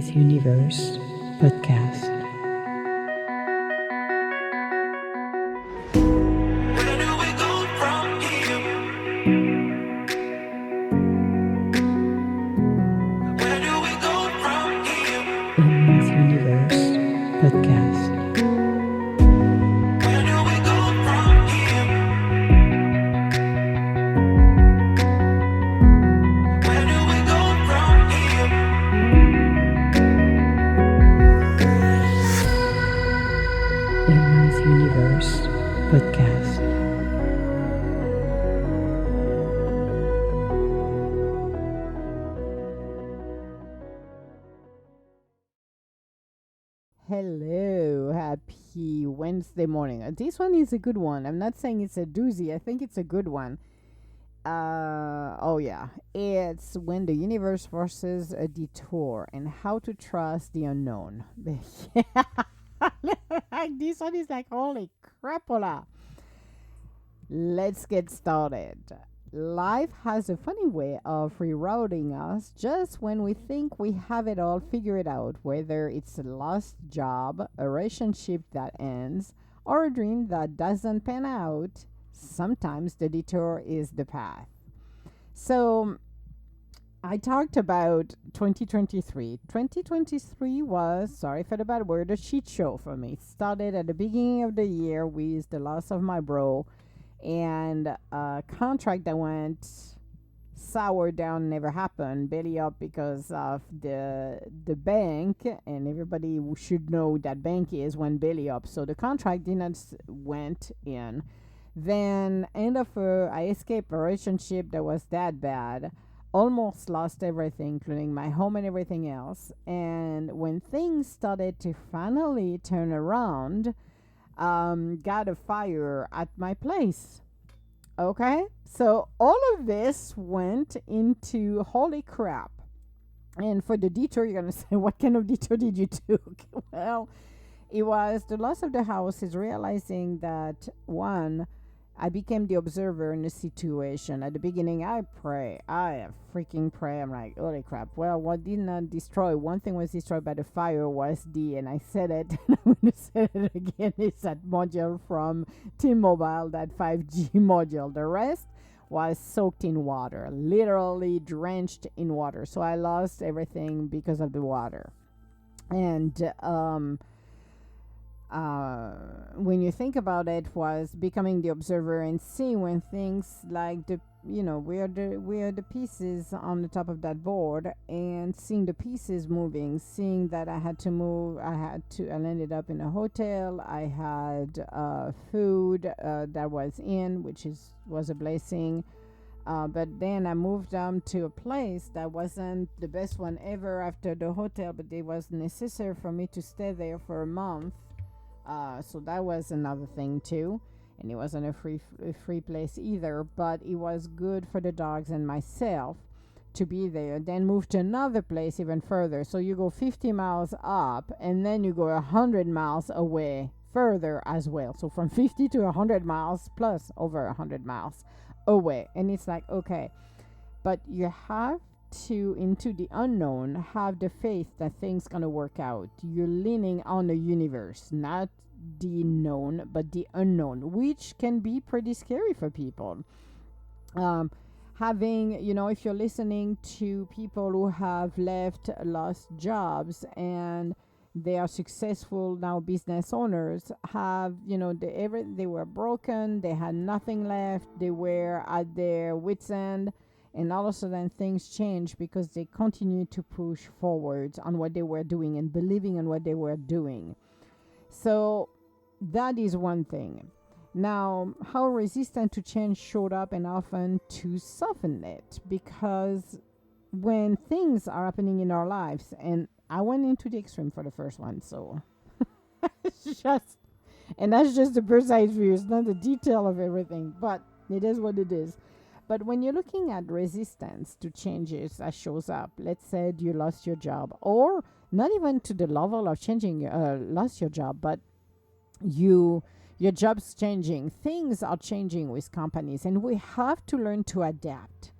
Miss Universe podcast. Where do we go from here? Where do we go from here? Miss Universe podcast. Where do we go from here? Where do we go from here? Miss Universe podcast. Hello, happy Wednesday morning. This one is a good one. I'm not saying it's a doozy. I think it's a good one. Oh yeah, it's when the universe forces a detour and how to trust the unknown. Yeah, like this one is like holy crapola. Let's get started. Life has a funny way of rerouting us just when we think we have it all figured out, whether it's a lost job, a relationship that ends, or a dream that doesn't pan out. Sometimes the detour is the path. So, I talked about 2023. 2023 was, sorry for the bad word, a shit show for me. It started at the beginning of the year with the loss of my bro and a contract that went sour down, never happened, belly up because of the bank, and everybody should know that bank is when belly up. So the contract didn't went in. Then end of I escaped a relationship that was that bad. Almost lost everything, including my home and everything else. And when things started to finally turn around, got a fire at my place. Okay, so all of this went into holy crap. And for the detour, you're gonna say, what kind of detour did you took? Well, it was the loss of the house is realizing that one, I became the observer in the situation. At the beginning, I freaking pray. I'm like, holy crap. Well, what did not destroy? One thing was destroyed by the fire was and I said it, and I'm going to say it again, it's that module from T-Mobile, that 5G module. The rest was soaked in water, literally drenched in water. So I lost everything because of the water. And, when you think about it, was becoming the observer and seeing when things like we're the pieces on the top of that board, and seeing the pieces moving, seeing that I had to move. I ended up in a hotel. I had food that was in, which was a blessing. But then I moved to a place that wasn't the best one ever after the hotel, but it was necessary for me to stay there for a month. So that was another thing too, and it wasn't a free place either, but it was good for the dogs and myself to be there. Then move to another place even further. So you go 50 miles up, and then you go 100 miles away further as well. So from 50 to 100 miles plus over 100 miles away, and it's like, okay, but you have to, into the unknown, have the faith that things gonna work out. You're leaning on the universe, not the known but the unknown, which can be pretty scary for people. Having, if you're listening to people who have lost jobs, and they are successful now business owners, have, they were broken, they had nothing left, they were at their wits end, and all of a sudden things change because they continue to push forward on what they were doing and believing in what they were doing. So that is one thing. Now, how resistant to change showed up, and often to soften it, because when things are happening in our lives, and I went into the extreme for the first one, so it's just, and that's just the bird's eye view. It's not the detail of everything, but it is what it is. But when you're looking at resistance to changes that shows up, let's say you lost your job, or not even to the level of changing, lost your job, but your job's changing. Things are changing with companies, and we have to learn to adapt.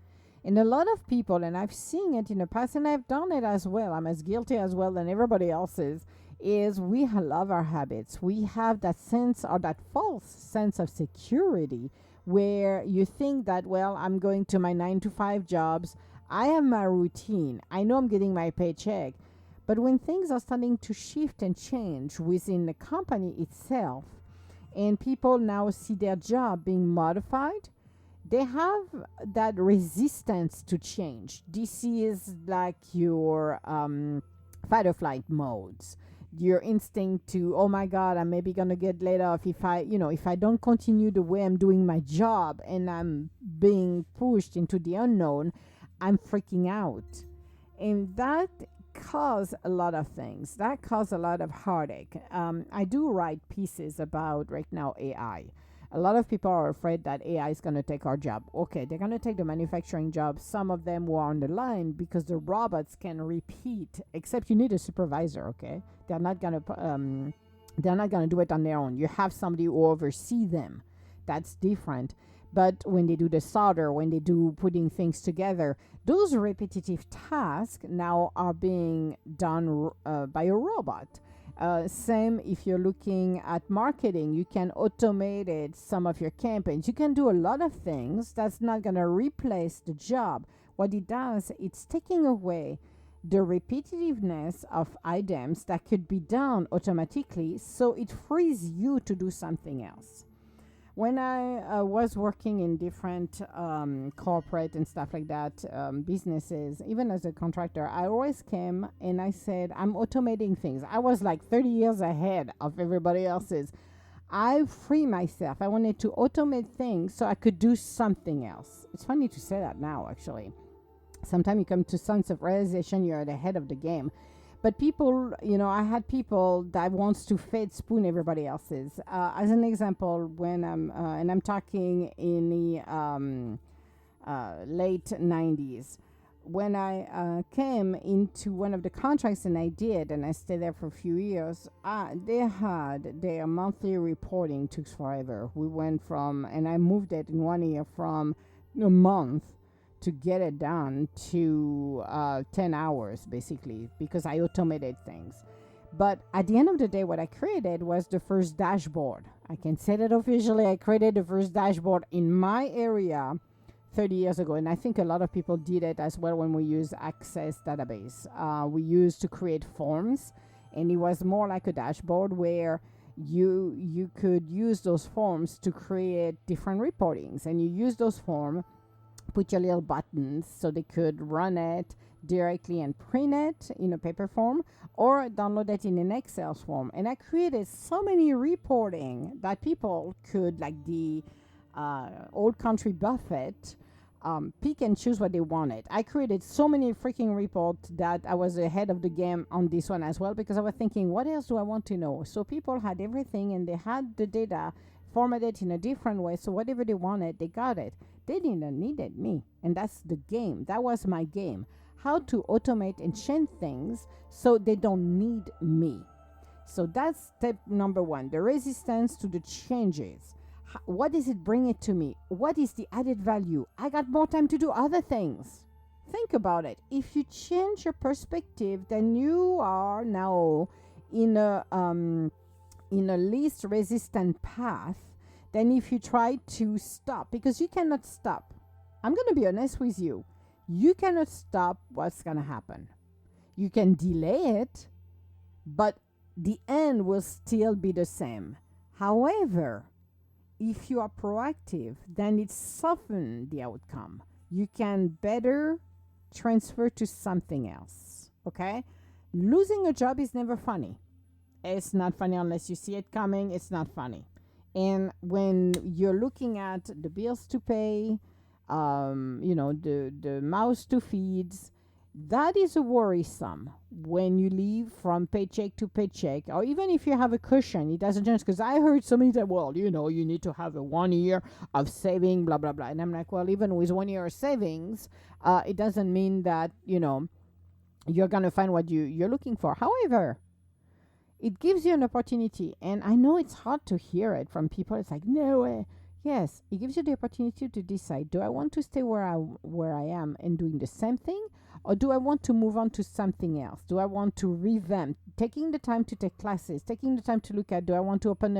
And a lot of people, and I've seen it in the past, and I've done it as well. I'm as guilty as well than everybody else is we love our habits. We have that sense or that false sense of security where you think that, well, I'm going to my 9 to 5 jobs. I have my routine. I know I'm getting my paycheck. But when things are starting to shift and change within the company itself, and people now see their job being modified, they have that resistance to change. This is like your fight or flight modes, your instinct to, oh my god, I'm maybe gonna get laid off if I don't continue the way I'm doing my job and I'm being pushed into the unknown. I'm freaking out. And that cause a lot of things. That cause a lot of heartache. I do write pieces about right now AI. A lot of people are afraid that AI is going to take our job. Okay, they're going to take the manufacturing jobs. Some of them were on the line because the robots can repeat. Except you need a supervisor. Okay, they're not going to. They're not going to do it on their own. You have somebody who oversee them. That's different. But when they do the solder, when they do putting things together, those repetitive tasks now are being done by a robot. Same if you're looking at marketing, you can automate it, some of your campaigns. You can do a lot of things. That's not going to replace the job. What it does, it's taking away the repetitiveness of items that could be done automatically, so it frees you to do something else. When I was working in different corporate and stuff like that, businesses, even as a contractor, I always came and I said, I'm automating things. I was like 30 years ahead of everybody else's. I free myself. I wanted to automate things so I could do something else. It's funny to say that now, actually. Sometimes you come to sense of realization, you're at the head of the game. But people, I had people that wants to fed spoon everybody else's. As an example, when I'm talking in the late 90s, when I came into one of the contracts and I stayed there for a few years, they had their monthly reporting took forever. We went from, and I moved it in 1 year from a month to get it done to 10 hours basically, because I automated things. But at the end of the day, what I created was the first dashboard. I can say that officially. I created the first dashboard in my area 30 years ago, and I think a lot of people did it as well when we use Access database. We used to create forms, and it was more like a dashboard where you could use those forms to create different reportings, and you use those forms, put your little buttons so they could run it directly and print it in a paper form or download it in an Excel form. And I created so many reporting that people could, like the old country Buffett, pick and choose what they wanted. I created so many freaking reports that I was ahead of the game on this one as well, because I was thinking, what else do I want to know? So people had everything and they had the data formatted in a different way. So whatever they wanted, they got it. They didn't needed me. And that's the game. That was my game. How to automate and change things so they don't need me. So that's step number one, the resistance to the changes. What does it bring it to me? What is the added value? I got more time to do other things. Think about it. If you change your perspective, then you are now in a least resistant path than if you try to stop, because you cannot stop. I'm going to be honest with you. You cannot stop what's going to happen. You can delay it, but the end will still be the same. However, if you are proactive, then it softens the outcome. You can better transfer to something else. Okay? Losing a job is never funny. It's not funny unless you see it coming. It's not funny. And when you're looking at the bills to pay, the mouths to feed, that is a worrisome when you live from paycheck to paycheck, or even if you have a cushion, it doesn't change. Because I heard somebody say, well, you need to have a 1 year of saving, blah, blah, blah. And I'm like, well, even with 1 year of savings, it doesn't mean that, you're going to find what you're looking for. However, it gives you an opportunity. And I know it's hard to hear it from people. It's like, no way. Yes, it gives you the opportunity to decide, do I want to stay where I am and doing the same thing, or do I want to move on to something else? Do I want to revamp, taking the time to take classes, taking the time to look at, do I want to open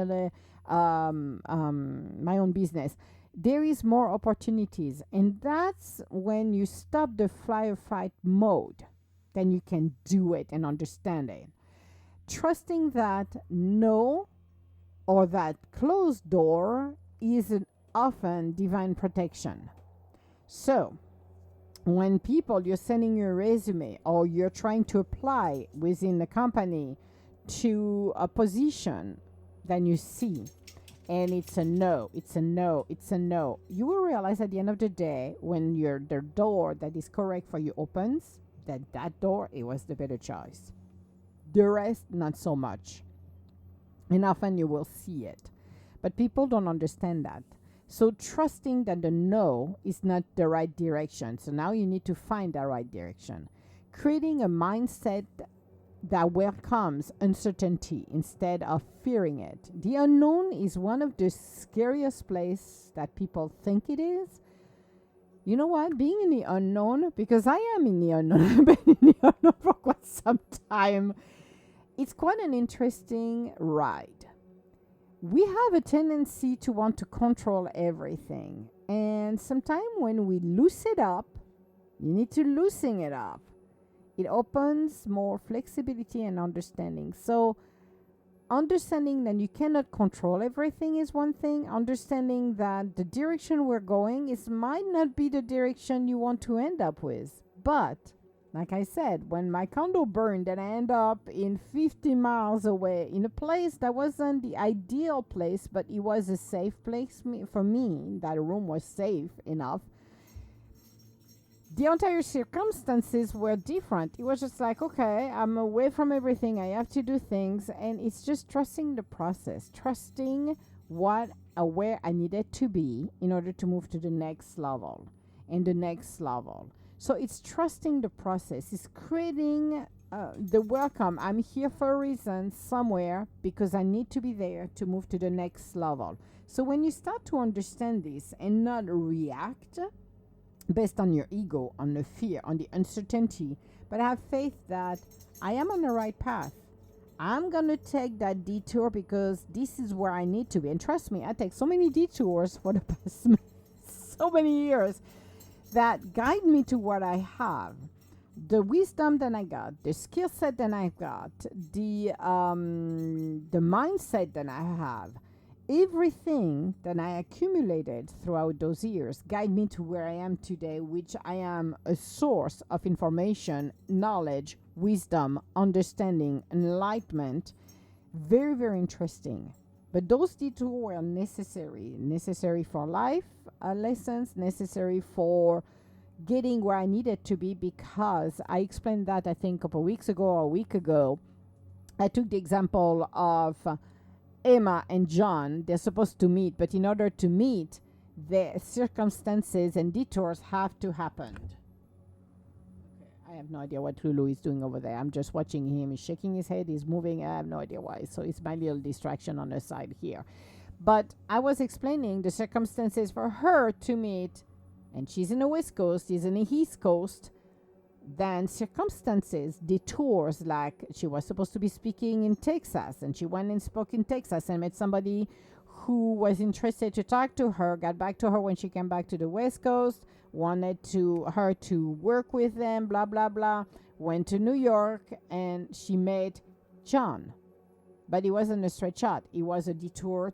my own business? There is more opportunities, and that's when you stop the fly or fight mode, then you can do it and understand it. Trusting that no, or that closed door is an often divine protection. So, when people, you're sending your resume or you're trying to apply within the company to a position, then you see, and it's a no, it's a no, it's a no. You will realize at the end of the day, when the door that is correct for you opens, that door, it was the better choice. The rest, not so much. And often you will see it. But people don't understand that. So trusting that the no is not the right direction. So now you need to find the right direction. Creating a mindset that welcomes uncertainty instead of fearing it. The unknown is one of the scariest places that people think it is. You know what? Being in the unknown, because I am in the unknown, I've been in the unknown for quite some time. It's quite an interesting ride. We have a tendency to want to control everything. And sometimes when we loosen it up, you need to loosen it up. It opens more flexibility and understanding. So, understanding that you cannot control everything is one thing. Understanding that the direction we're going is might not be the direction you want to end up with. But like I said, when my condo burned and I end up in 50 miles away in a place that wasn't the ideal place, but it was a safe place for me, that room was safe enough. The entire circumstances were different. It was just like, okay, I'm away from everything. I have to do things. And it's just trusting the process, trusting where I needed to be in order to move to the next level and the next level. So it's trusting the process. It's creating the welcome. I'm here for a reason somewhere because I need to be there to move to the next level. So when you start to understand this and not react based on your ego, on the fear, on the uncertainty, but have faith that I am on the right path. I'm going to take that detour because this is where I need to be. And trust me, I take so many detours for the past so many years that guide me to what I have. The wisdom that I got, the skill set that I got, the mindset that I have, everything that I accumulated throughout those years guide me to where I am today, which I am a source of information, knowledge, wisdom, understanding, enlightenment. Very, very interesting. But those detours were necessary for life lessons, necessary for getting where I needed to be, because I explained that I think a couple weeks ago or a week ago. I took the example of Emma and John. They're supposed to meet, but in order to meet, the circumstances and detours have to happen. I have no idea what Lulu is doing over there. I'm just watching him. He's shaking his head. He's moving. I have no idea why. So it's my little distraction on the side here. But I was explaining the circumstances for her to meet, and she's in the West Coast, he's in the East Coast. Then circumstances, detours, like she was supposed to be speaking in Texas, and she went and spoke in Texas and met somebody who was interested to talk to her, got back to her when she came back to the West Coast, wanted her to work with them, blah, blah, blah, went to New York, and she met John. But it wasn't a straight shot. It was a detour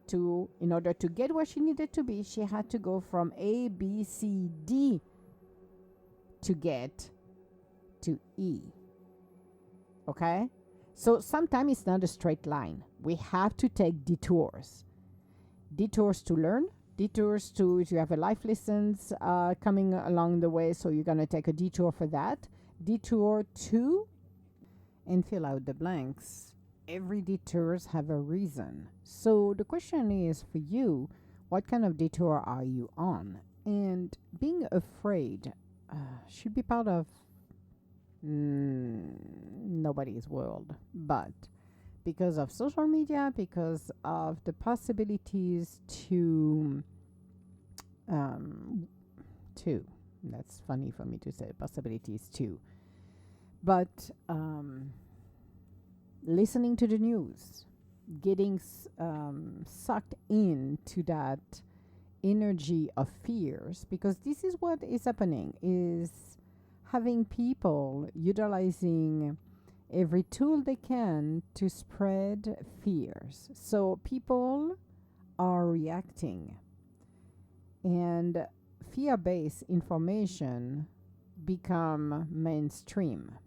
in order to get where she needed to be, she had to go from A, B, C, D to get to E. Okay? So sometimes it's not a straight line. We have to take detours. Detours to learn, detours to, if you have a life lessons coming along the way, so you're going to take a detour for that. Detour to, and fill out the blanks. Every detours have a reason. So the question is for you, what kind of detour are you on? And being afraid should be part of nobody's world. But because of social media, because of the possibilities to Two. That's funny for me to say. Possibilities two. But listening to the news, getting sucked into that energy of fears, because this is what is happening, is having people utilizing every tool they can to spread fears. So people are reacting, and fear-based information become mainstream.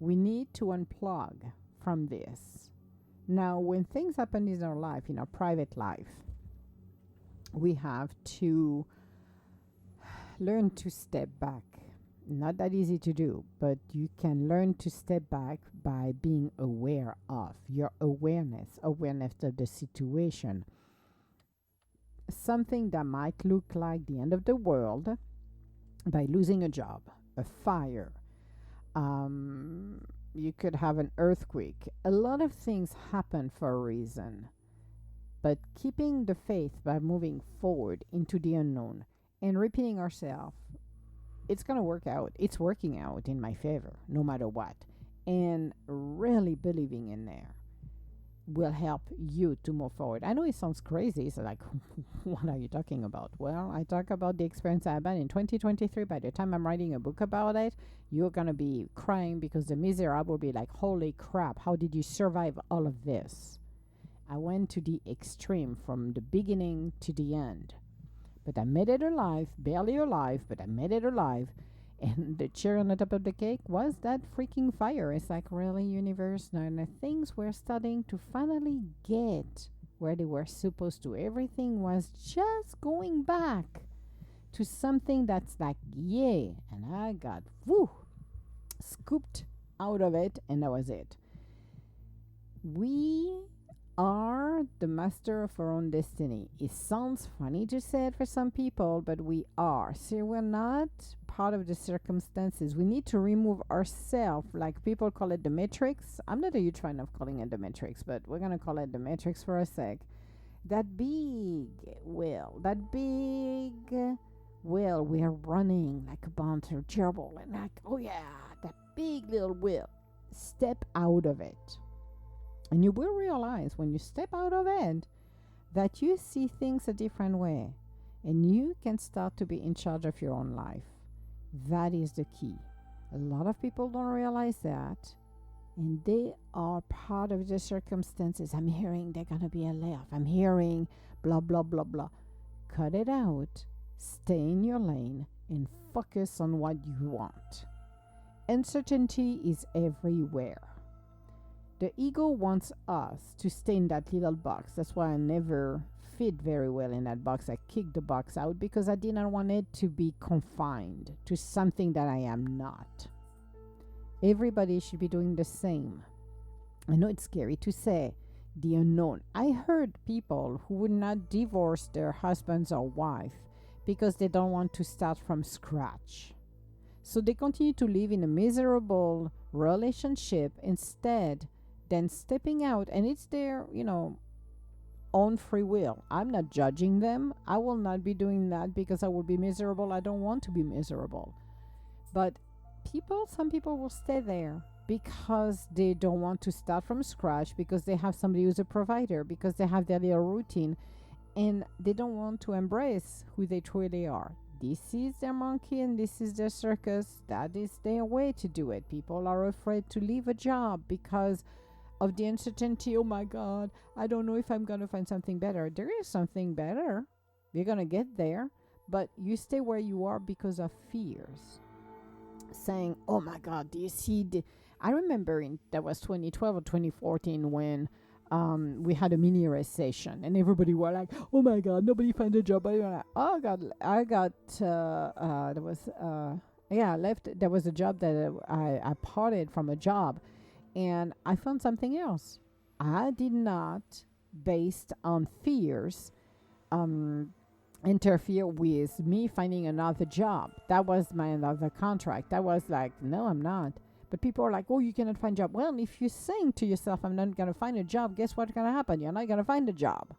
We need to unplug from this. Now, when things happen in our life, in our private life, we have to learn to step back. Not that easy to do, but you can learn to step back by being aware of your awareness of the situation. Something that might look like the end of the world, by losing a job, a fire, you could have an earthquake. A lot of things happen for a reason. But keeping the faith by moving forward into the unknown and repeating ourselves, it's going to work out. It's working out in my favor, no matter what. And really believing in there will help you to move forward. I know it sounds crazy. It's like, what are you talking about? Well, I talk about the experience I had in 2023. By the time I'm writing a book about it, you're going to be crying because the miserable will be like, holy crap, how did you survive all of this? I went to the extreme from the beginning to the end. But I made it alive, barely alive, but I made it alive. And the cherry on the top of the cake was that freaking fire. It's like, really, universe? Now, the things were starting to finally get where they were supposed to. Everything was just going back to something that's like, yay. And I got, scooped out of it, and that was it. We are the master of our own destiny. It sounds funny to say it for some people, but we are. See, we're not part of the circumstances. We need to remove ourselves, like people call it the matrix. I'm not a huge fan of calling it the matrix, but we're going to call it the matrix for a sec. That big will, we are running like a bunch of gerbil, and like, oh yeah, that big little will. Step out of it. And you will realize when you step out of it that you see things a different way, and you can start to be in charge of your own life. That is the key. A lot of people don't realize that, and they are part of the circumstances. I'm hearing they're going to be a layoff. I'm hearing blah, blah, blah, blah. Cut it out. Stay in your lane and focus on what you want. Uncertainty is everywhere. The ego wants us to stay in that little box. That's why I never fit very well in that box. I kicked the box out because I didn't want it to be confined to something that I am not. Everybody should be doing the same. I know it's scary to say the unknown. I heard people who would not divorce their husbands or wife because they don't want to start from scratch. So they continue to live in a miserable relationship instead than stepping out, and it's their, own free will. I'm not judging them. I will not be doing that because I will be miserable. I don't want to be miserable. But some people will stay there because they don't want to start from scratch, because they have somebody who's a provider, because they have their little routine, and they don't want to embrace who they truly are. This is their monkey and this is their circus. That is their way to do it. People are afraid to leave a job because of the uncertainty. Oh my God, I don't know if I'm going to find something better. There is something better. You're going to get there, but you stay where you are because of fears. Saying, oh my God, do you see I remember that was 2012 or 2014 when we had a mini recession, and everybody were like, oh my God, nobody found a job. Oh God, I got there was a job that I parted from a job, and I found something else. I did not, based on fears, interfere with me finding another job. That was my another contract. That was like, no, I'm not. But people are like, oh, you cannot find a job. Well, if you're saying to yourself, I'm not going to find a job, guess what's going to happen? You're not going to find a job.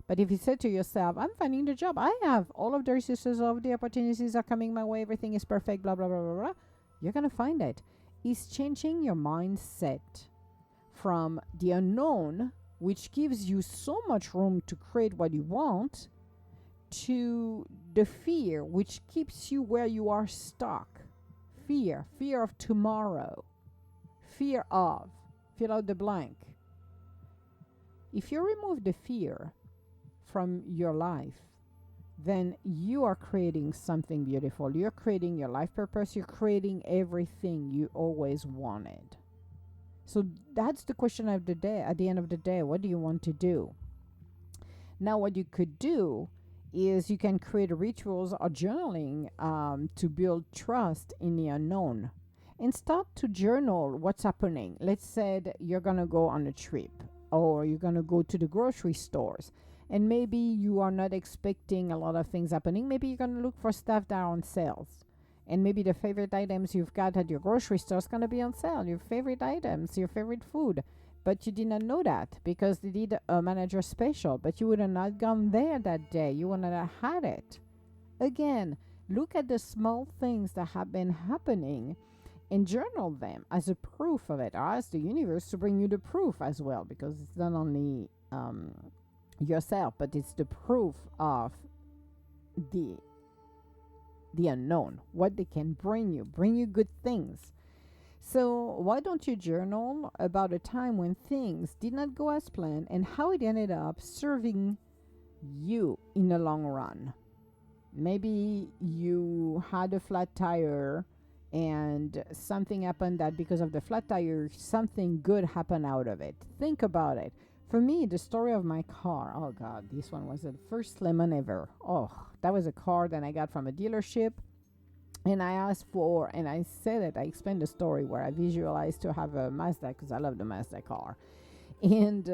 But if you say to yourself, I'm finding the job, I have all of the resources, all of the opportunities are coming my way, everything is perfect, blah, blah, blah, blah, blah, you're going to find it. It's changing your mindset from the unknown, which gives you so much room to create what you want, to the fear, which keeps you where you are stuck. Fear of tomorrow, fear of, fill out the blank. If you remove the fear from your life, then you are creating something beautiful. You're creating your life purpose. You're creating everything you always wanted. So that's the question of the day. At the end of the day, what do you want to do? Now, what you could do is you can create rituals or journaling to build trust in the unknown, and start to journal what's happening. Let's say that you're going to go on a trip, or you're going to go to the grocery stores, and maybe you are not expecting a lot of things happening. Maybe you're going to look for stuff that are on sales, and maybe the favorite items you've got at your grocery store is going to be on sale. Your favorite items, your favorite food. But you did not know that because they did a manager special, but you would have not gone there that day. You wouldn't have had it. Again, look at the small things that have been happening and journal them as a proof of it, or ask the universe to bring you the proof as well, because it's not only yourself, but it's the proof of the unknown, what they can bring you good things. So why don't you journal about a time when things did not go as planned and how it ended up serving you in the long run? Maybe you had a flat tire and something happened that because of the flat tire, something good happened out of it. Think about it. For me, the story of my car, oh God, this one was the first lemon ever. Oh, that was a car that I got from a dealership. And I asked for, and I said it, I explained the story where I visualized to have a Mazda, because I love the Mazda car. And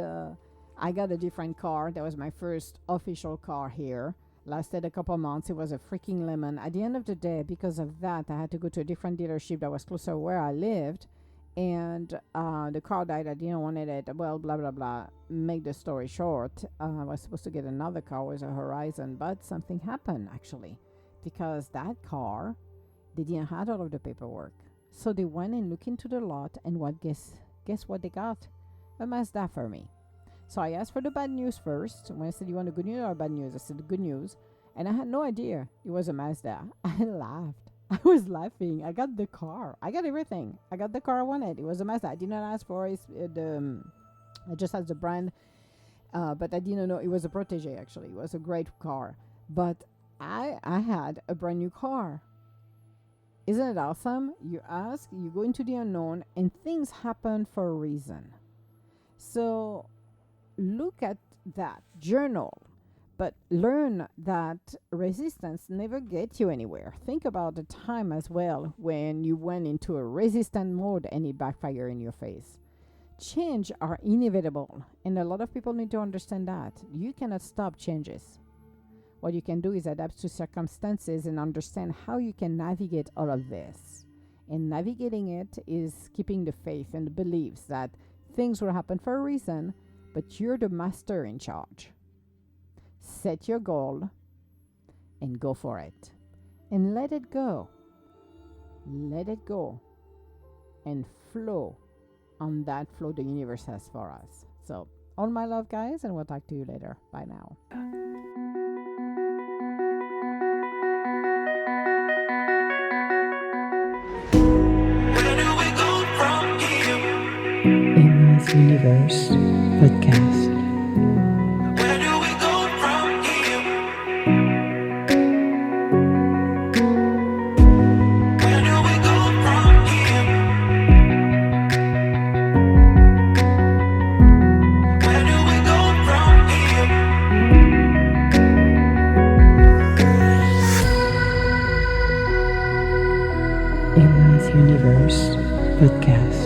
I got a different car. That was my first official car here. Lasted a couple months. It was a freaking lemon. At the end of the day, because of that, I had to go to a different dealership that was closer where I lived. And the car died. I didn't want it. Well, blah, blah, blah. Make the story short, I was supposed to get another car with a Horizon, but something happened, actually. Because that car, they didn't have all of the paperwork. So they went and looked into the lot, and guess what they got? A Mazda for me. So I asked for the bad news first. When I said, you want the good news or bad news? I said, the good news. And I had no idea it was a Mazda. I laughed. I was laughing. I got the car. I got everything. I got the car I wanted. It was a Mazda. I did not ask for I just asked the brand, but I didn't know. It was a Protege, actually. It was a great car. But I had a brand new car. Isn't it awesome? You ask, you go into the unknown, and things happen for a reason. So look at that, journal, but learn that resistance never gets you anywhere. Think about the time as well when you went into a resistant mode and it backfired in your face. Change are inevitable, and a lot of people need to understand that. You cannot stop changes. What you can do is adapt to circumstances and understand how you can navigate all of this. And navigating it is keeping the faith and the beliefs that things will happen for a reason, but you're the master in charge. Set your goal and go for it. And let it go. Let it go. And flow on that flow the universe has for us. So, all my love, guys, and we'll talk to you later. Bye now. Where do we go from here? Emma's Universe Podcast. Where do we go from here? Where do we go from here? Where do we go from here? Emma's Universe Podcast.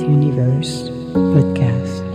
Universe Podcast.